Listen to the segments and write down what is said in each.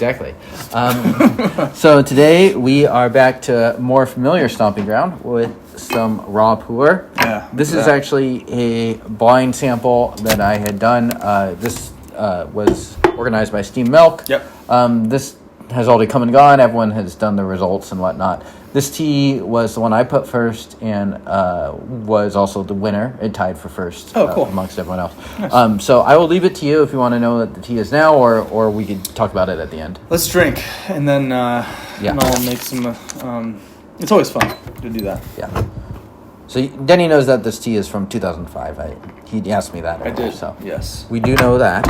exactly. So today we are back to more familiar stomping ground with some raw puer. Yeah. This is actually a blind sample that I had done. This was organized by Steam Milk. Yep. This has already come and gone. Everyone has done the results and whatnot. This tea was the one I put first and was also the winner. It tied for first amongst everyone else. Nice. So I will leave it to you if you want to know what the tea is now, or we could talk about it at the end. Let's drink, and then and I'll make some... it's always fun to do that. Yeah. So Denny knows that this tea is from 2005. He asked me that. I did, so yes. We do know that,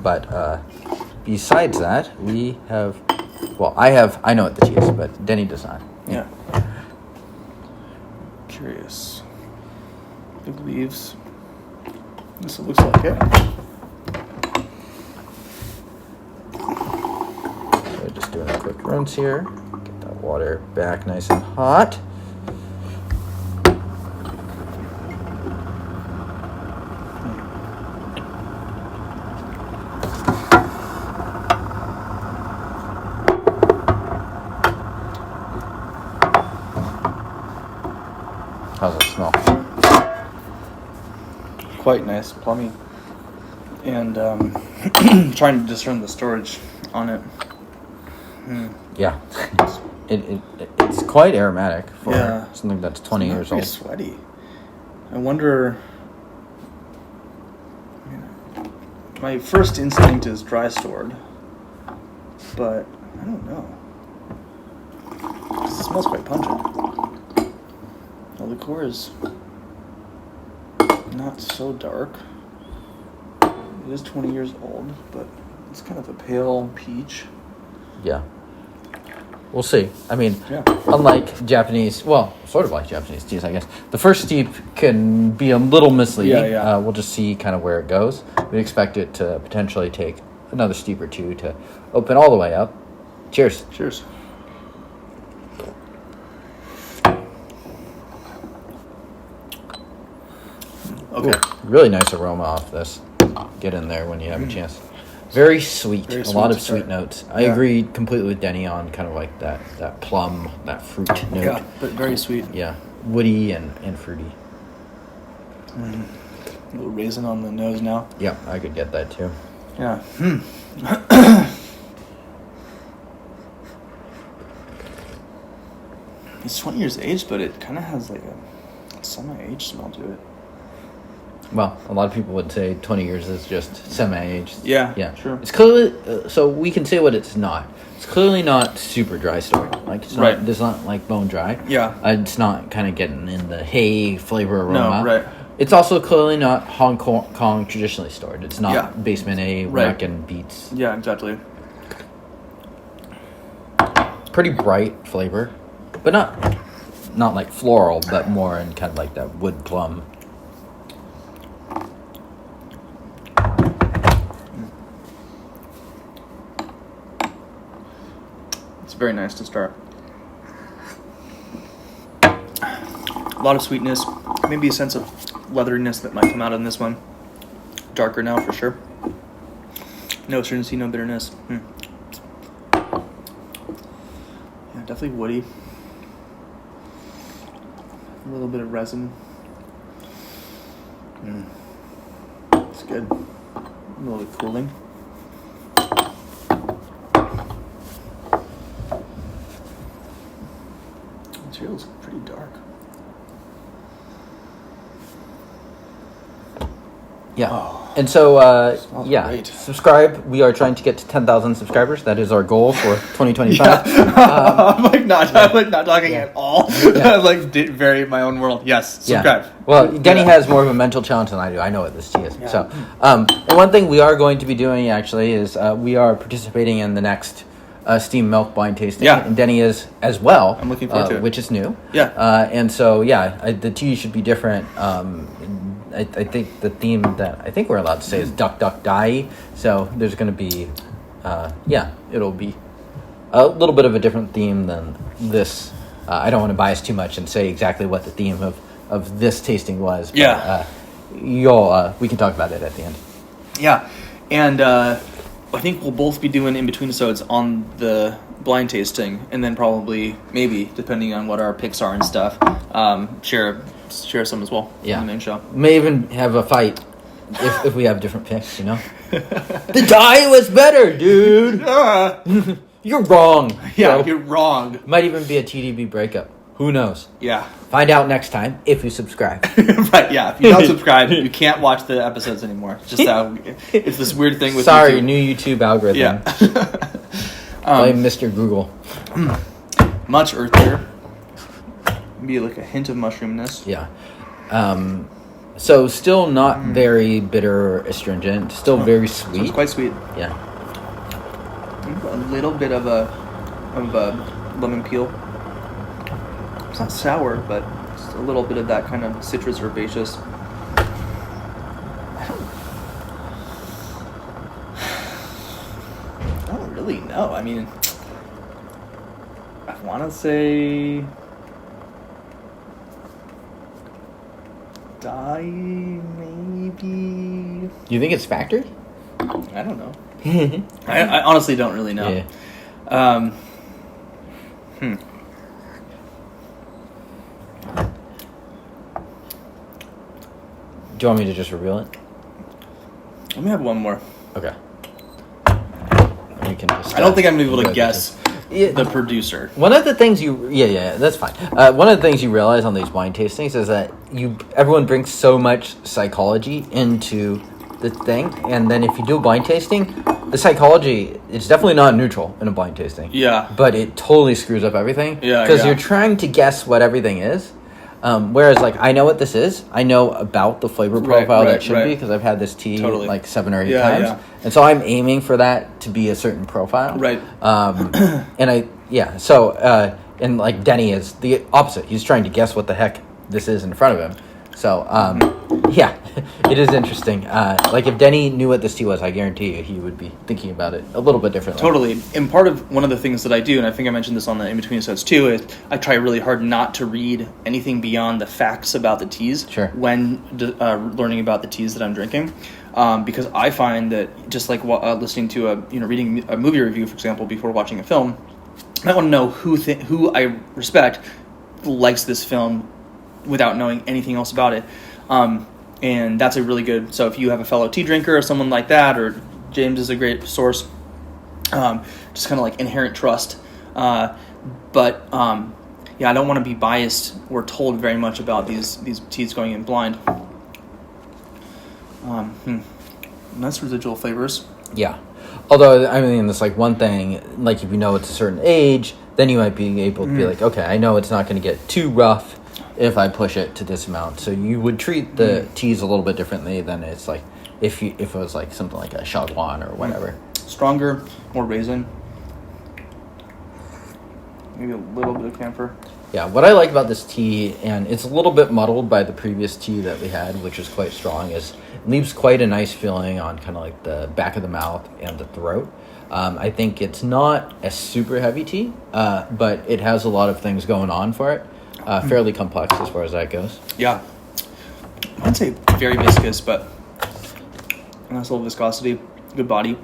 but besides that, we have... Well, I know what the tea is, but Denny does not. Yeah. Curious. Big leaves. This looks like it. So just doing a quick rinse here. Get that water back nice and hot. How's it smell? Quite nice, plummy. And trying to discern the storage on it. Yeah. It's quite aromatic for something that's 20 years old. Sweaty. I wonder... My first instinct is dry stored. But I don't know. It smells quite pungent. The liqueur is not so dark. It is 20 years old, but it's kind of a pale peach. Yeah. We'll see. I mean, unlike Japanese, well, sort of like Japanese teas, I guess. The first steep can be a little misleading. Yeah. We'll just see kind of where it goes. We expect it to potentially take another steep or two to open all the way up. Cheers. Cheers. Okay. Ooh, really nice aroma off this. Get in there when you have a chance. Very sweet. A lot of sweet notes. I agree completely with Denny on kind of like that plum, that fruit note. Yeah, but very sweet. Yeah. Woody and fruity. A little raisin on the nose now. Yep, I could get that too. Yeah. It's 20 years aged, but it kind of has like a semi-aged smell to it. Well, a lot of people would say 20 years is just semi-aged. Yeah, true. It's clearly, so we can say what it's not. It's clearly not super dry stored. Like it's not, It's not like bone dry. Yeah. It's not kind of getting in the hay flavor aroma. No, right. It's also clearly not Hong Kong traditionally stored. It's not basement A, rack and beets. Yeah, exactly. It's pretty bright flavor, but not like floral, but more in kind of like that wood plum. It's very nice to start. A lot of sweetness, maybe a sense of leatheriness that might come out in this one. Darker now for sure. No astringency, no bitterness. Yeah, definitely woody. A little bit of resin. It's good. A little bit cooling. Material's pretty dark. Yeah. Oh, and so, great. subscribe. We are trying to get to 10,000 subscribers. That is our goal for 2025. I'm not talking at all. Very my own world. Yes, subscribe. Yeah. Well, Denny has more of a mental challenge than I do. I know what this tea is. Yeah. So, and one thing we are going to be doing actually is we are participating in the next Steam Milk blind tasting. Yeah. And Denny is as well. I'm looking forward to it. Which is new. Yeah. And so, the tea should be different. I think the theme that I think we're allowed to say is Duck Duck Die. So there's going to be, it'll be a little bit of a different theme than this. I don't want to bias too much and say exactly what the theme of this tasting was. But, yeah. We can talk about it at the end. Yeah. And I think we'll both be doing in between episodes on the blind tasting, and then probably maybe depending on what our picks are and stuff, share some as well on the main show. May even have a fight if we have different picks. The die was better, dude. You're wrong. Yeah, bro. you're wrong. Might even be a TDB breakup. Who knows? Yeah. Find out next time if you subscribe. Right, yeah. If you don't subscribe, you can't watch the episodes anymore. It's just how it's this weird thing with Sorry, YouTube. new YouTube algorithm. Yeah. Blame Mr. Google. Much earthier. Maybe like a hint of mushroomness. Yeah. So still not very bitter or astringent. Still very sweet. So it's quite sweet. Yeah. A little bit of a lemon peel. It's not sour, but just a little bit of that kind of citrus herbaceous. I don't really know. I mean, I want to say dye, maybe. You think it's factory? I don't know. I honestly don't really know. Yeah. Do you want me to just reveal it? Let me have one more. Okay. You can just, I don't think I'm gonna be able go to ahead, guess the producer. One of the things that's fine. One of the things you realize on these wine tastings is that everyone brings so much psychology into the thing, and then if you do a blind tasting, the psychology, it's definitely not neutral in a blind tasting. Yeah. But it totally screws up everything. Yeah, because you're trying to guess what everything is. Whereas, like, I know what this is. I know about the flavor profile that should be, because I've had this tea like 7 or 8 times. Yeah. And so I'm aiming for that to be a certain profile. Right. And like Denny is the opposite. He's trying to guess what the heck this is in front of him. So, it is interesting. Like, if Denny knew what this tea was, I guarantee you he would be thinking about it a little bit differently. Totally. And one of the things that I do, and I think I mentioned this on the in-between episodes too, is I try really hard not to read anything beyond the facts about the teas when learning about the teas that I'm drinking. Because I find that just like listening to reading a movie review, for example, before watching a film, I want to know who I respect likes this film without knowing anything else about it. And that's a really good, so if you have a fellow tea drinker or someone like that, or James is a great source, just kind of like inherent trust. I don't want to be biased or told very much about these teas going in blind. Nice residual flavors. Yeah. Although, I mean, it's like one thing, like if you know it's a certain age, then you might be able to be like, okay, I know it's not going to get too rough if I push it to this amount. So you would treat the teas a little bit differently than it's like if it was like something like a Shadwan or whatever. Stronger, more raisin. Maybe a little bit of camphor. Yeah, what I like about this tea, and it's a little bit muddled by the previous tea that we had, which was quite strong, is it leaves quite a nice feeling on kind of like the back of the mouth and the throat. I think it's not a super heavy tea, but it has a lot of things going on for it. Fairly complex as far as that goes. Yeah. I'd say very viscous, but a nice little viscosity, good body.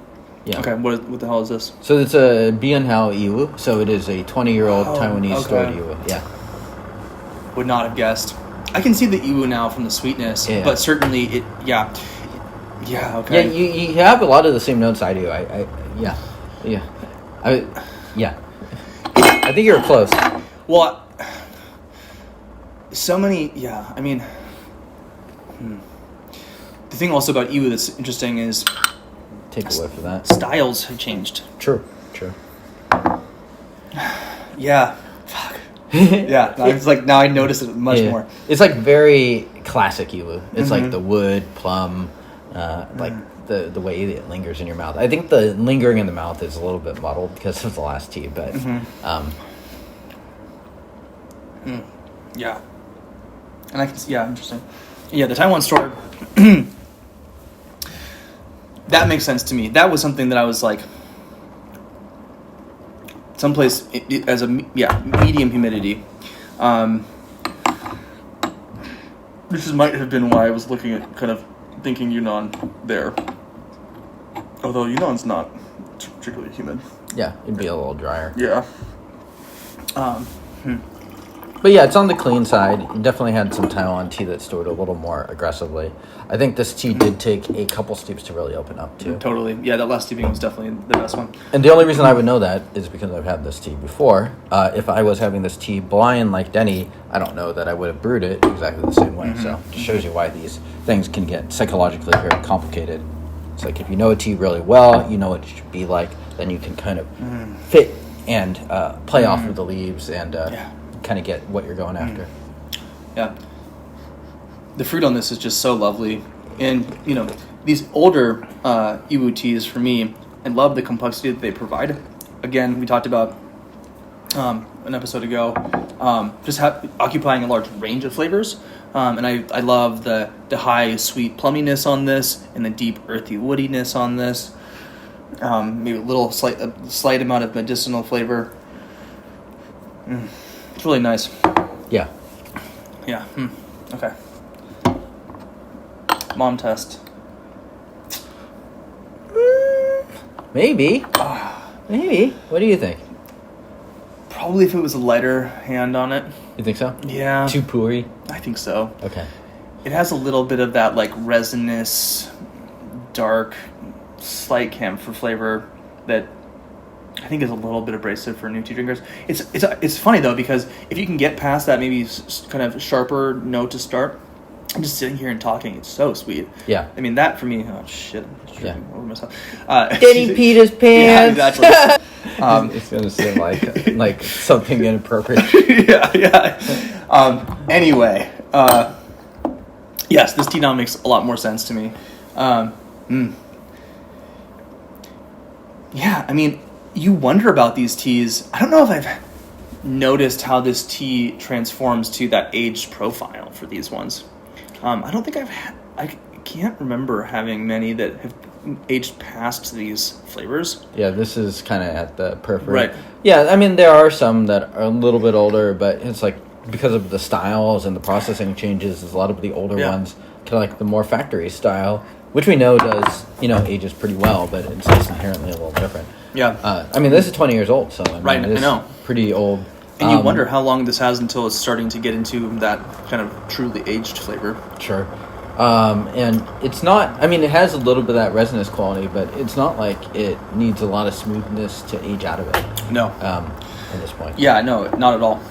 Yeah. Okay, what the hell is this? So it's a Biyun Yiwu, so it is a 20-year-old Taiwanese stored Yiwu. Yeah. Would not have guessed. I can see the Yiwu now from the sweetness, but certainly it, yeah, okay. Yeah, you have a lot of the same notes I do. I think you're close. Well, so many, I mean, the thing also about Yiwu that's interesting is take a whiff of that. Styles have changed. True. Yeah. Fuck. Yeah. It's like now I notice it much more. It's like very classic Yiwu. It's like the wood, plum, like the way it lingers in your mouth. I think the lingering in the mouth is a little bit muddled because of the last tea, but yeah. And I can see, interesting. Yeah, the Taiwan store. That makes sense to me. That was something that I was like, someplace as a medium humidity. This might have been why I was looking at kind of thinking Yunnan there. Although Yunnan's not particularly humid. Yeah, it'd be a little drier. Yeah. But yeah, it's on the clean side. You definitely had some Taiwan tea that stored a little more aggressively. I think this tea did take a couple steeps to really open up too. Totally. Yeah, that last steeping was definitely the best one. And the only reason I would know that is because I've had this tea before. If I was having this tea blind like Denny, I don't know that I would have brewed it exactly the same way. So it just shows you why these things can get psychologically very complicated. It's like if you know a tea really well, you know what it should be like, then you can kind of fit and play off of the leaves and kind of get what you're going after. Yeah. The fruit on this is just so lovely. And, these older Yiwu teas, for me, I love the complexity that they provide. Again, we talked about an episode ago, just occupying a large range of flavors. And I love the high sweet plumminess on this and the deep earthy woodiness on this. Maybe a slight amount of medicinal flavor. It's really nice. Yeah. Yeah. Okay. Mom test. Maybe. Maybe. What do you think? Probably if it was a lighter hand on it. You think so? Yeah. Too pooey? I think so. Okay. It has a little bit of that like resinous, dark, slight camphor flavor that I think is a little bit abrasive for new tea drinkers. It's funny though, because if you can get past that maybe kind of sharper note to start, I'm just sitting here and talking. It's so sweet. Yeah. I mean, that for me, oh shit, I'm just drinking over myself. Diddy peed his pants. Yeah, exactly. It's gonna seem like something inappropriate. Yeah. Anyway, yes, this tea now makes a lot more sense to me. Yeah, I mean, you wonder about these teas. I don't know if I've noticed how this tea transforms to that aged profile for these ones. I don't think I can't remember having many that have aged past these flavors. Yeah, this is kind of at the periphery. Right. Yeah, I mean, there are some that are a little bit older, but it's like because of the styles and the processing changes, a lot of the older ones, kind of like the more factory style, which we know does, ages pretty well, but it's just inherently a little different. Yeah. I mean, this is 20 years old, so I mean, I know. Pretty old. And you wonder how long this has until it's starting to get into that kind of truly aged flavor. Sure. And it's not, I mean, it has a little bit of that resinous quality, but it's not like it needs a lot of smoothness to age out of it. No. At this point. Yeah, no, not at all.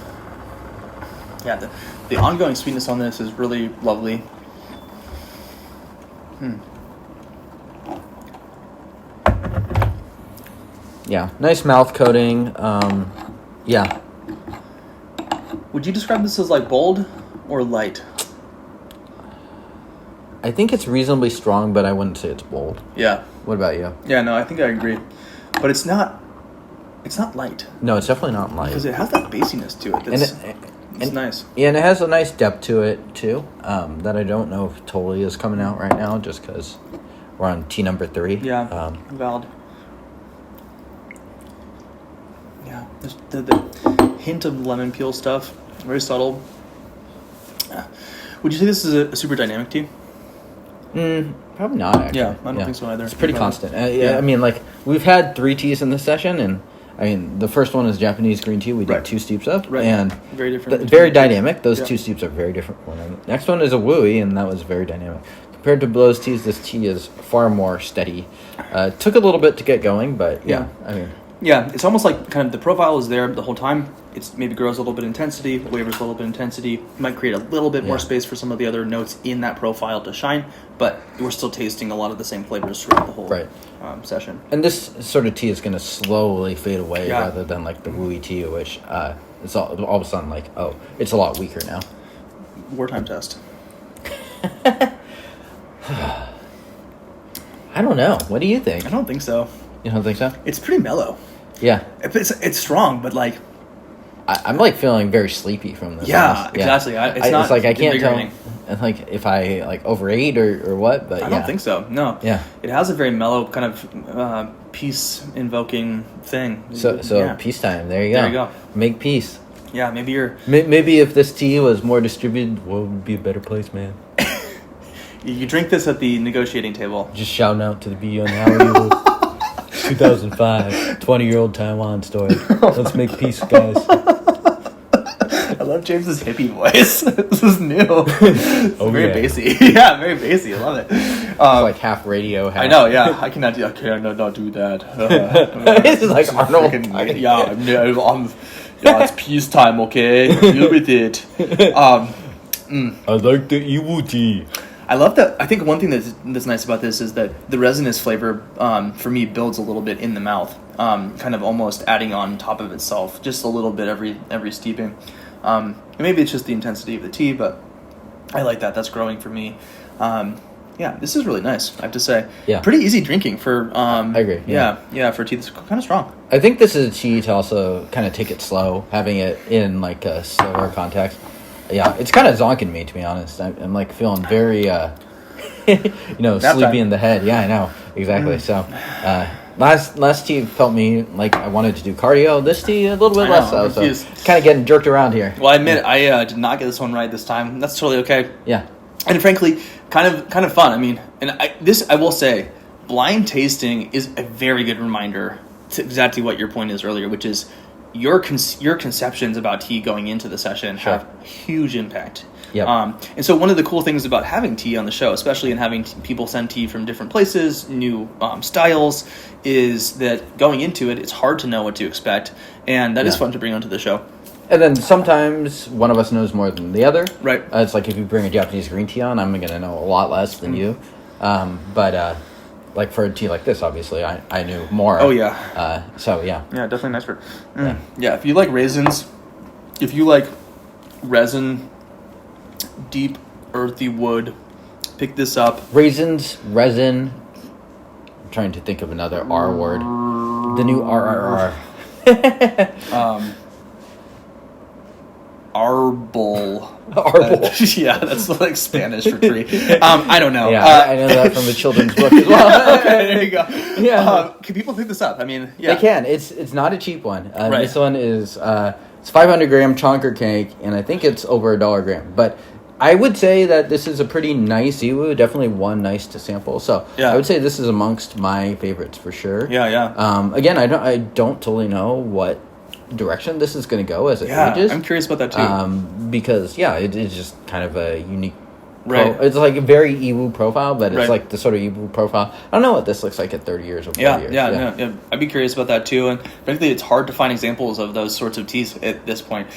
Yeah, the ongoing sweetness on this is really lovely. Yeah, nice mouth coating. Yeah. Would you describe this as like bold or light? I think it's reasonably strong, but I wouldn't say it's bold. Yeah. What about you? Yeah, no, I think I agree. But it's not light. No, it's definitely not light. Because it has that basiness to it. It's nice. Yeah, and it has a nice depth to it, too, that I don't know if totally is coming out right now, just because we're on tea number 3. Yeah, valid. Yeah, the hint of lemon peel stuff, very subtle. Would you say this is a super dynamic tea? Probably not, actually. Yeah, I don't think so either. It's pretty constant. I mean, like, we've had 3 teas in this session, and, I mean, the first one is Japanese green tea. We did 2 steeps of. Right. And very different. Very dynamic. Those 2 steeps are very different from one another. Next one is a Wooey, and that was very dynamic. Compared to those teas, this tea is far more steady. Took a little bit to get going, but, I mean... Yeah, it's almost like kind of the profile is there the whole time. It's maybe grows a little bit intensity, wavers a little bit intensity. Might create a little bit more space for some of the other notes in that profile to shine, but we're still tasting a lot of the same flavors throughout the whole session. And this sort of tea is going to slowly fade away rather than like the Wooey tea, which it's all of a sudden like, oh, it's a lot weaker now. Wartime test. I don't know. What do you think? I don't think so. You don't think so? It's pretty mellow. Yeah. It's strong, but like... I'm like feeling very sleepy from this. Yeah, exactly. It's like I can't tell like if I like overate or what, but I don't think so. No. Yeah. It has a very mellow kind of peace invoking thing. So peacetime. There you go. There you go. Make peace. Yeah, maybe maybe if this tea was more distributed, what would be a better place, man? You drink this at the negotiating table. Just shouting out to the Biyun, how are you? 2005, 20-year-old Taiwan story. Let's make peace, guys. I love James's hippie voice. This is new. It's very bassy. Yeah, very bassy. I love it. It's like half radio, half... I know, yeah. I cannot do that. This is like Arnold. Yeah, it's peacetime, okay? Deal with it. I like the Yiwu tea. I love that. I think one thing that's nice about this is that the resinous flavor, for me, builds a little bit in the mouth, kind of almost adding on top of itself, just a little bit every steeping. And maybe it's just the intensity of the tea, but I like that. That's growing for me. Yeah, this is really nice, I have to say. Yeah. Pretty easy drinking for... I agree. Yeah, for tea that's kind of strong. I think this is a tea to also kind of take it slow, having it in like a slower context. Yeah, it's kind of zonking me, to be honest. I'm like feeling very, sleepy in the head. Yeah, I know. Exactly. So, last tea felt me like I wanted to do cardio. This tea, a little bit less so. So, kind of getting jerked around here. Well, I admit, I did not get this one right this time. That's totally okay. Yeah. And frankly, kind of fun. I mean, and I will say, blind tasting is a very good reminder to exactly what your point is earlier, which is your conceptions about tea going into the session have huge impact. Yep. And so one of the cool things about having tea on the show, especially in having people send tea from different places, new styles, is that going into it, it's hard to know what to expect, and that is fun to bring onto the show. And then sometimes one of us knows more than the other. Right. It's like if you bring a Japanese green tea on, I'm going to know a lot less than you. But like for a tea like this, obviously, I knew more. Oh, yeah. So, yeah. Yeah, definitely nice for... Yeah, if you like raisins, if you like resin, deep, earthy wood, pick this up. Raisins, resin. I'm trying to think of another R word. The new RRR. Arbol. Arbol. Yeah, that's like Spanish for tree. I don't know. Yeah, I know that from the children's book as well. Okay, there you go. Yeah. Can people pick this up? I mean, yeah. They can. It's not a cheap one. Right. This one is it's 500-gram chonker cake, and I think it's over $1 a gram. But I would say that this is a pretty nice Yiwu. Definitely one nice to sample. So I would say this is amongst my favorites for sure. Yeah. Again, I don't totally know what direction this is going to go as it ages. I'm curious about that too. Because it is just kind of a unique. Right. It's like a very Yiwu profile, but it's like the sort of Yiwu profile. I don't know what this looks like at 30 years or 40 years. Yeah. I'd be curious about that too. And frankly, it's hard to find examples of those sorts of teas at this point.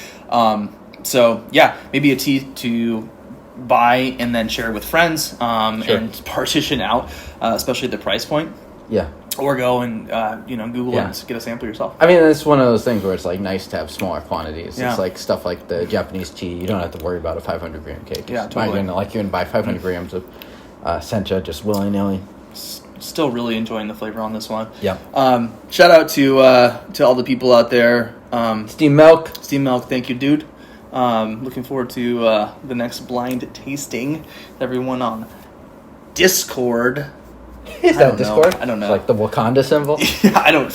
So maybe a tea to buy and then share with friends and partition out, especially at the price point. Yeah. Or go and Google and get a sample yourself. I mean, it's one of those things where it's like nice to have smaller quantities. Yeah. It's like stuff like the Japanese tea. You don't have to worry about a 500-gram cake. Yeah, It's totally. not like you're going to buy 500 grams of sencha just willy-nilly. Still really enjoying the flavor on this one. Yeah. Shout out to all the people out there. Steam Milk. Steam Milk, thank you, dude. Looking forward to the next blind tasting. Everyone on Discord. Is that Discord? I don't know. It's like the Wakanda symbol. Yeah, I don't.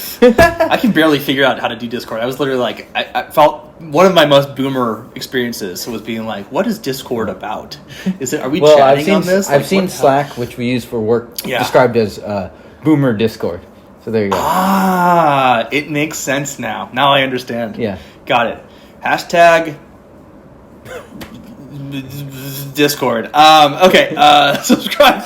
I can barely figure out how to do Discord. I was literally like, I felt one of my most boomer experiences was being like, "What is Discord about? Are we chatting on this?" I've seen Slack, which we use for work, described as boomer Discord. So there you go. It makes sense now. Now I understand. Yeah, got it. Hashtag Discord. Okay. Subscribe.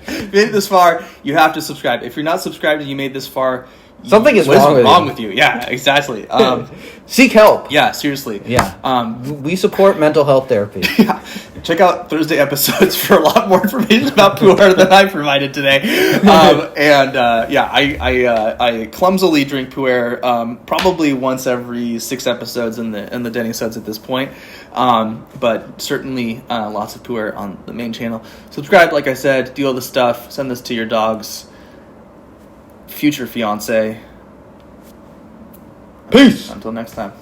If you made it this far, you have to subscribe. If you're not subscribed and you made this far, something is wrong with you. Yeah, exactly. Seek help. Yeah, seriously. Yeah. We support mental health therapy. Yeah. Check out Thursday episodes for a lot more information about pu'er than I provided today. I clumsily drink pu'er probably once every 6 episodes in the Denny Suds at this point. But certainly lots of pu'er on the main channel. Subscribe, like I said, do all the stuff, send this to your dog's future fiance. Peace. Until next time.